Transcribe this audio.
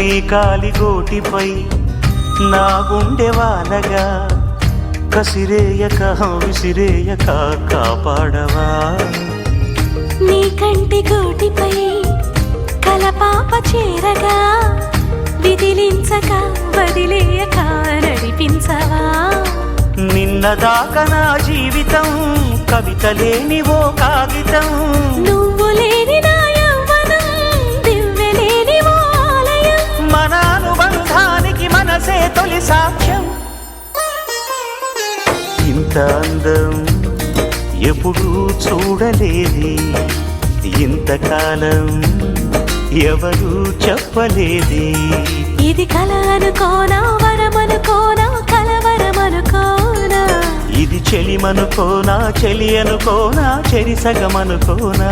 నీ కాలిగోటిపై నా గుండె వాలగా కసిరేయక విసిరేయక కాపాడవా. నీ కంటి గోటిపై కలపాప చేరగా విదిలించక వదిలేయక నడిపించవా. నిన్నదాకా నా జీవితం కవిత లేని ఓ కాగితం, నువ్వు లేని నా యవ్వనం దివ్య లేని ఓ ఆలయం. మన అనుబంధానికి మనసే తొలి సాక్ష్యం. ఇంత అందం ఎప్పుడూ చూడలేది, ఇంతకాలం ఎవరూ చెప్పలేది. ఇది కల అనుకోనా వరమనుకోనా కలవరమనుకోనా, ఇది చెలిమనుకోనా చెలి అనుకోనా చెరిసగమనుకోనా.